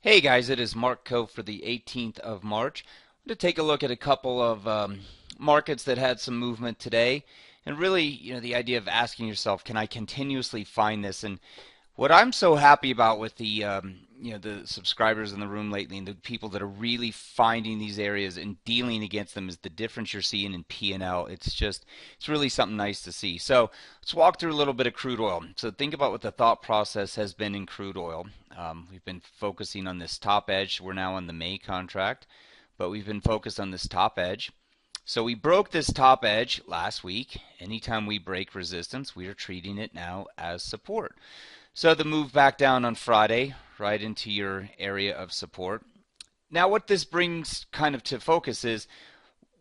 Hey guys, it is Mark Coe for the 18th of March. I'm going to take a look at a couple of markets that had some movement today, and really, the idea of asking yourself, can I continuously find this? And what I'm so happy about with the subscribers in the room lately and the people that are really finding these areas and dealing against them is the difference you're seeing in P&L. It's really something nice to see. So let's walk through a little bit of crude oil. So think about what the thought process has been in crude oil. We've been focusing on this top edge. We're now on the May contract, but we've been focused on this top edge. So we broke this top edge last week. Anytime we break resistance, we are treating it now as support. So the move back down on Friday, right into your area of support. Now what this brings kind of to focus is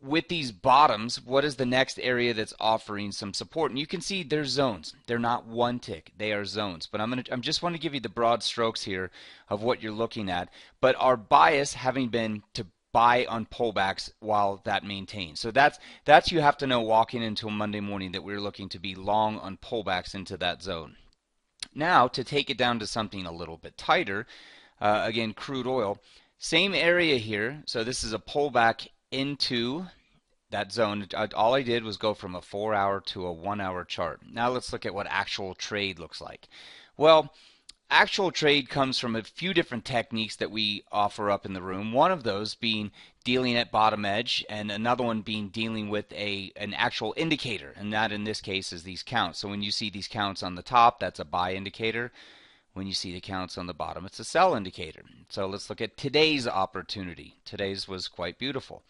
with these bottoms, what is the next area that's offering some support? And you can see they're zones. They're not one tick. They are zones. But I'm just want to give you the broad strokes here of what you're looking at. But our bias having been to buy on pullbacks while that maintains. So that's you have to know walking into a Monday morning that we're looking to be long on pullbacks into that zone. Now to take it down to something a little bit tighter, again crude oil, same area here. So this is a pullback into that zone. All I did was go from a 4-hour to a 1-hour chart. Now let's look at what actual trade looks like. Well, actual trade comes from a few different techniques that we offer up in the room. One of those being dealing at bottom edge, and another one being dealing with an actual indicator, and that in this case is these counts. So when you see these counts on the top, that's a buy indicator. When you see the counts on the bottom, it's a sell indicator. So let's look at today's opportunity. Today's was quite beautiful.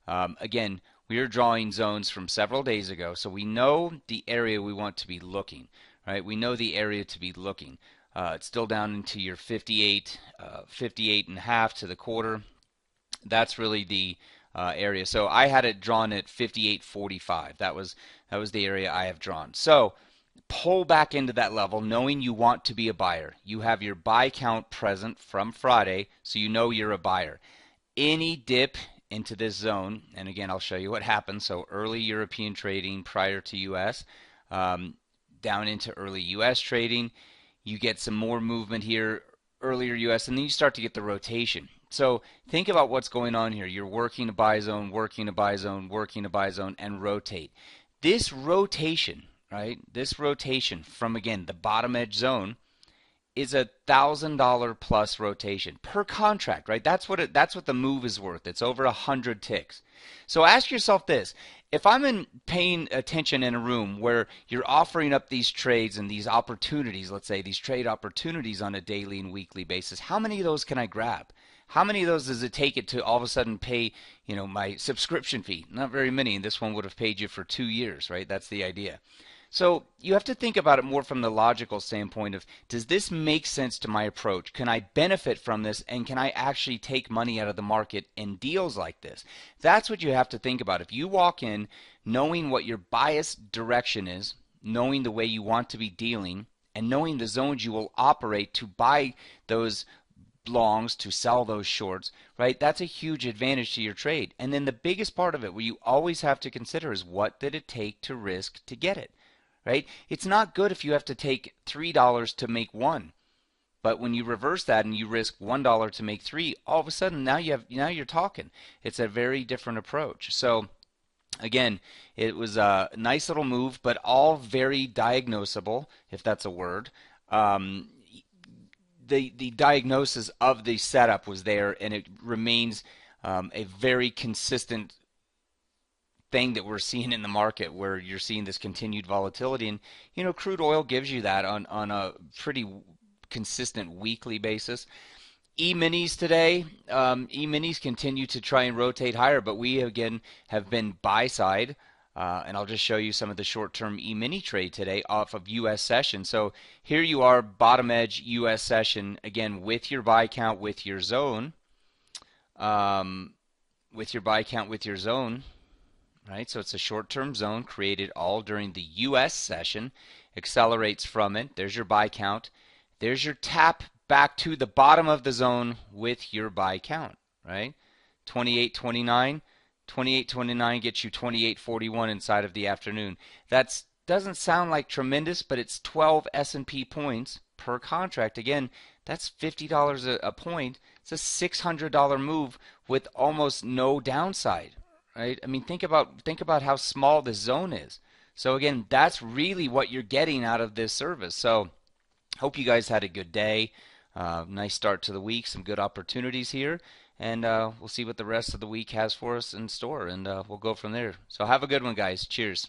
Again, we are drawing zones from several days ago, so we know the area we want to be looking, right? We know the area to be looking. It's still down into your 58, 58 and a half to the quarter. That's really the area. So I had it drawn at 58.45. That was the area I have drawn. So pull back into that level knowing you want to be a buyer. You have your buy count present from Friday, so you know you're a buyer. Any dip into this zone, and again I'll show you what happens. So early European trading prior to US, down into early US trading, you get some more movement here, earlier US, and then you start to get the rotation. So think about what's going on here. You're working a buy zone, working a buy zone, working a buy zone, and rotate. This rotation, right? This rotation from, again, the bottom edge zone is $1,000 plus rotation per contract, right? That's what the move is worth. It's over 100 ticks. So ask yourself this: if I'm paying attention in a room where you're offering up these trades and these opportunities, let's say these trade opportunities on a daily and weekly basis, how many of those can I grab? How many of those does it take it to all of a sudden pay, my subscription fee? Not very many, and this one would have paid you for 2 years, right? That's the idea. So you have to think about it more from the logical standpoint of, does this make sense to my approach? Can I benefit from this, and can I actually take money out of the market in deals like this? That's what you have to think about. If you walk in knowing what your bias direction is, knowing the way you want to be dealing, and knowing the zones you will operate to buy those longs, to sell those shorts, right? That's a huge advantage to your trade. And then the biggest part of it, what you always have to consider, is what did it take to risk to get it? Right? It's not good if you have to take $3 to make $1. But when you reverse that and you risk $1 to make $3, all of a sudden now you're talking. It's a very different approach. So again, it was a nice little move, but all very diagnosable, if that's a word. The diagnosis of the setup was there, and it remains a very consistent thing that we're seeing in the market, where you're seeing this continued volatility. And crude oil gives you that on a pretty consistent weekly basis. E-minis today, E-minis continue to try and rotate higher, but we again have been buy side, and I'll just show you some of the short-term E-mini trade today off of US session. So here you are, bottom edge US session, again with your buy count, with your zone, with your buy count, with your zone. Right, so it's a short-term zone created all during the US session, accelerates from it. There's your buy count. There's your tap back to the bottom of the zone with your buy count, right? 28.29, 28.29 gets you 28.41 inside of the afternoon. That doesn't sound like tremendous, but it's 12 S&P points per contract. Again, that's $50 a point. It's a $600 move with almost no downside, right? I mean, think about how small this zone is. So again, that's really what you're getting out of this service. So hope you guys had a good day. Nice start to the week. Some good opportunities here. And we'll see what the rest of the week has for us in store. And we'll go from there. So have a good one, guys. Cheers.